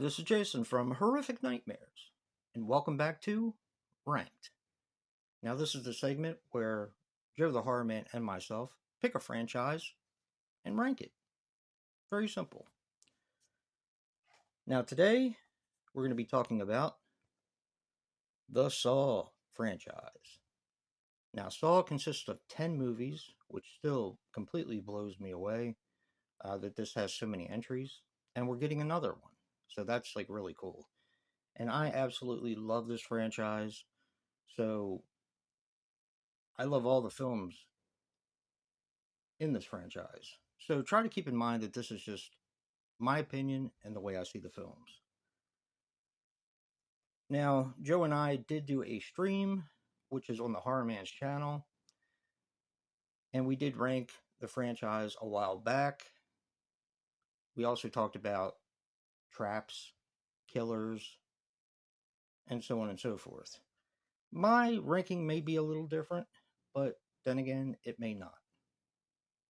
this is Jason from Horrific Nightmares, and welcome back to Ranked. Now, this is the segment where Joe the Horror Man and myself pick a franchise and rank it. Very simple. Now, today we're going to be talking about the Saw franchise. Now, Saw consists of 10 movies, which still completely blows me away that this has so many entries, and we're getting another one. So that's like really cool. And I absolutely love this franchise. So I love all the films in this franchise. So try to keep in mind that this is just my opinion and the way I see the films. Now, Joe and I did do a stream, which is on the Horror Man's channel, and we did rank the franchise a while back. We also talked about traps, killers, and so on and so forth. My ranking may be a little different, but then again, it may not.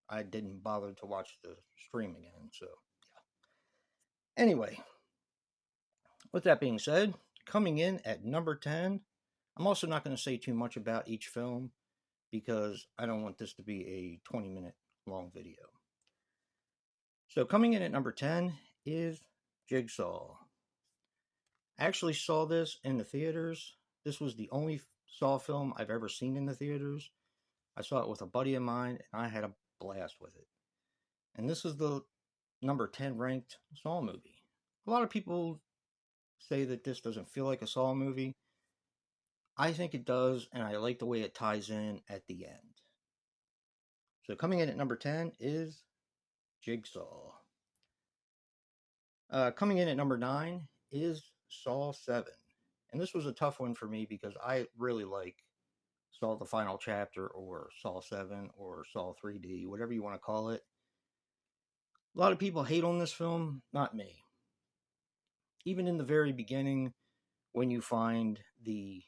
I didn't bother to watch the stream again, so yeah. Anyway, with that being said, coming in at number 10, I'm also not going to say too much about each film because I don't want this to be a 20-minute long video. So coming in at number 10 is Jigsaw. I actually saw this in the theaters. This was the only Saw film I've ever seen in the theaters. I saw it with a buddy of mine, and I had a blast with it. And this is the number 10 ranked Saw movie. A lot of people say that this doesn't feel like a Saw movie. I think it does, and I like the way it ties in at the end. So coming in at number 10 is Jigsaw. Coming in at number 9 is Saw 7. And this was a tough one for me because I really like Saw the Final Chapter or Saw 7 or Saw 3D, whatever you want to call it. A lot of people hate on this film, not me. Even in the very beginning, when you find the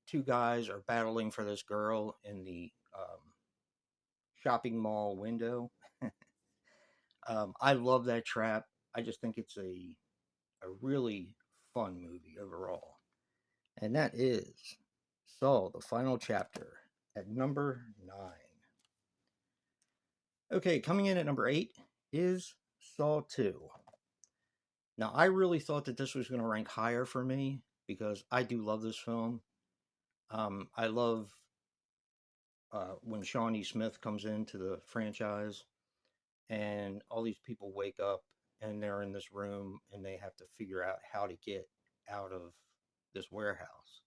two guys are battling for this girl in the shopping mall window, I love that trap. I just think it's a really fun movie overall. And that is Saw the Final Chapter at number 9. Okay, coming in at number 8 is Saw 2. Now, I really thought that this was going to rank higher for me because I do love this film. I love when Shawnee Smith comes into the franchise and all these people wake up and they're in this room and they have to figure out how to get out of this warehouse.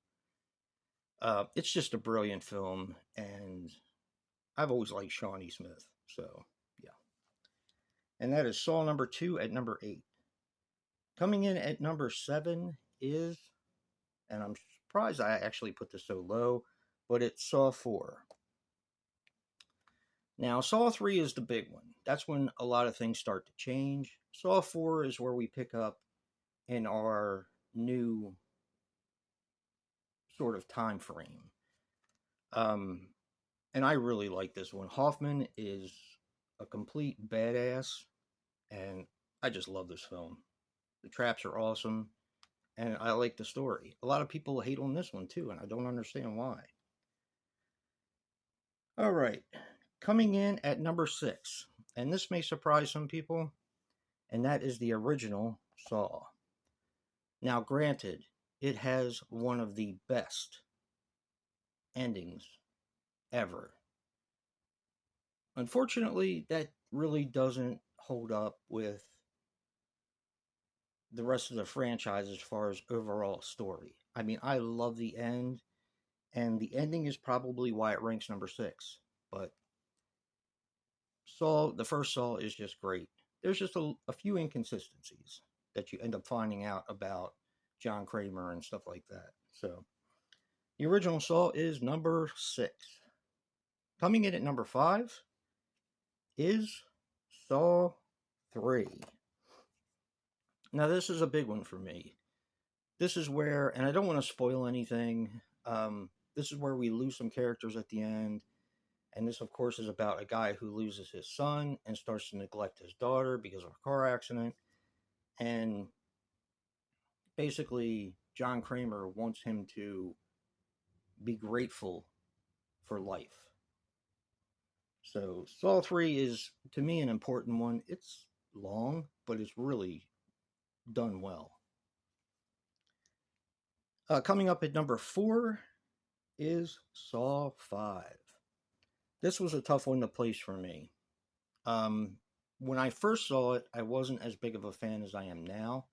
It's just a brilliant film, and I've always liked Shawnee Smith, so yeah. And that is Saw number 2 at number 8. Coming in at number 7 is, and I'm surprised I actually put this so low, but it's Saw 4. Now, Saw 3 is the big one. That's when a lot of things start to change. Saw 4 is where we pick up in our new sort of time frame. And I really like this one. Hoffman is a complete badass, and I just love this film. The traps are awesome, and I like the story. A lot of people hate on this one too, and I don't understand why. All right, coming in at number 6, and this may surprise some people, and that is the original Saw. Now, granted, it has one of the best endings ever. Unfortunately, that really doesn't hold up with the rest of the franchise as far as overall story. I mean, I love the end, and the ending is probably why it ranks number 6. But Saw, the first Saw, is just great. There's just a few inconsistencies that you end up finding out about John Kramer and stuff like that. So, the original Saw is number 6. Coming in at number 5 is Saw 3. Now, this is a big one for me. This is where, and I don't want to spoil anything, this is where we lose some characters at the end. And this, of course, is about a guy who loses his son and starts to neglect his daughter because of a car accident. And basically, John Kramer wants him to be grateful for life. So Saw 3 is, to me, an important one. It's long, but it's really done well. Coming up at number 4 is Saw 5. This was a tough one to place for me. Um, when I first saw it, I wasn't as big of a fan as I am now.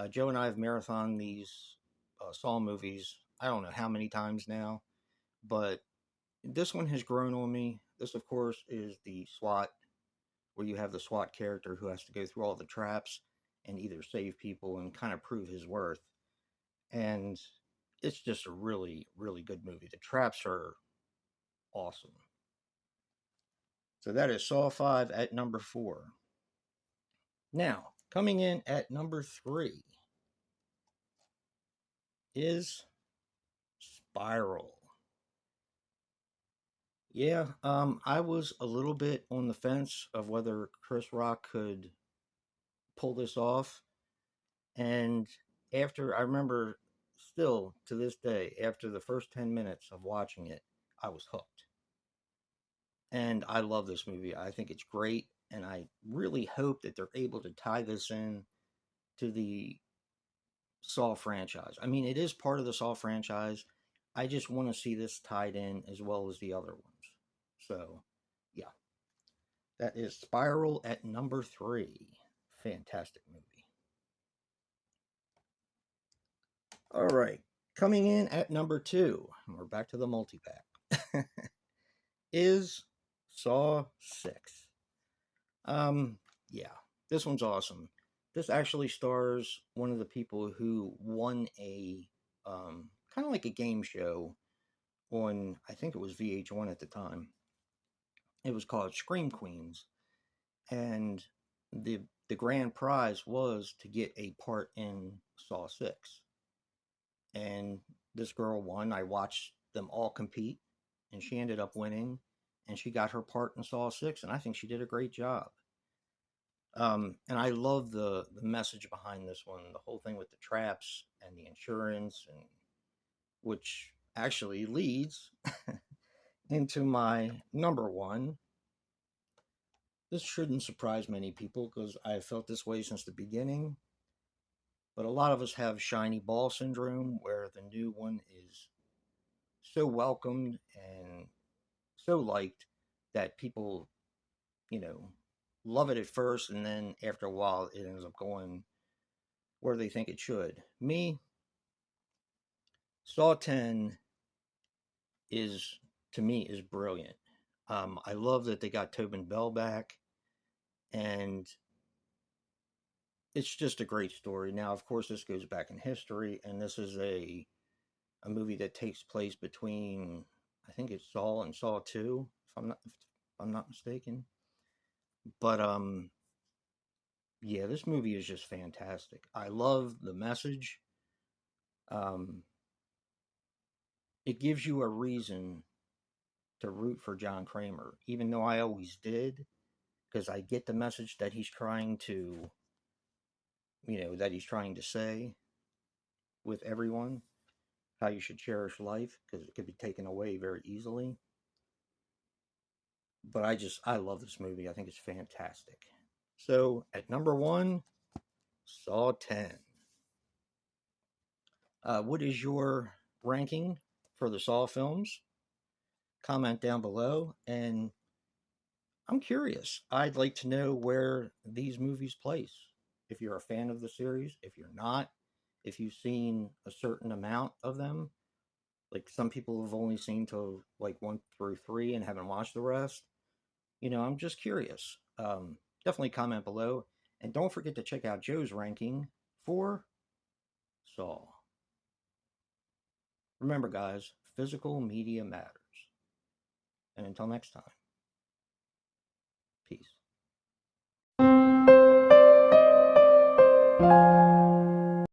Joe and I have marathoned these Saw movies, I don't know how many times now, but this one has grown on me. This, of course, is the SWAT, where you have the SWAT character who has to go through all the traps and either save people and kind of prove his worth. And it's just a really, really good movie. The traps are awesome. So that is Saw 5 at number 4. Now, coming in at number 3 is Spiral. Yeah, I was a little bit on the fence of whether Chris Rock could pull this off. And after, I remember still to this day, after the first 10 minutes of watching it, I was hooked. And I love this movie. I think it's great. And I really hope that they're able to tie this in to the Saw franchise. I mean, it is part of the Saw franchise. I just want to see this tied in as well as the other ones. So, yeah, that is Spiral at number 3. Fantastic movie. All right, coming in at number 2, we're back to the multi pack, is Saw 6. Yeah, this one's awesome. This actually stars one of the people who won a kind of like a game show on, I think it was VH1 at the time. It was called Scream Queens, and the the grand prize was to get a part in Saw 6. And this girl won. I watched them all compete, and she ended up winning, and she got her part in Saw 6, and I think she did a great job. And I love the message behind this one, the whole thing with the traps and the insurance, and which actually leads into my number 1. This shouldn't surprise many people because I have felt this way since the beginning. But a lot of us have shiny ball syndrome, where the new one is so welcomed and so liked that people, you know, love it at first, and then after a while, it ends up going where they think it should. Me, Saw 10 is, to me, is brilliant. I love that they got Tobin Bell back, and it's just a great story. Now, of course, this goes back in history, and this is a movie that takes place between, I think it's Saw and Saw 2, if I'm not mistaken. But yeah, this movie is just fantastic. I love the message. Um, it gives you a reason to root for John Kramer, even though I always did, because I get the message that he's trying to, that he's trying to say with everyone, how you should cherish life, because it could be taken away very easily. But I love this movie. I think it's fantastic. So at number 1, Saw 10. What is your ranking for the Saw films? Comment down below, and I'm curious. I'd like to know where these movies place. If you're a fan of the series, if you're not, if you've seen a certain amount of them. Like some people have only seen till like 1 through 3 and haven't watched the rest. I'm just curious. Definitely comment below. And don't forget to check out Joe's ranking for Saw. Remember, guys, physical media matters. And until next time, peace.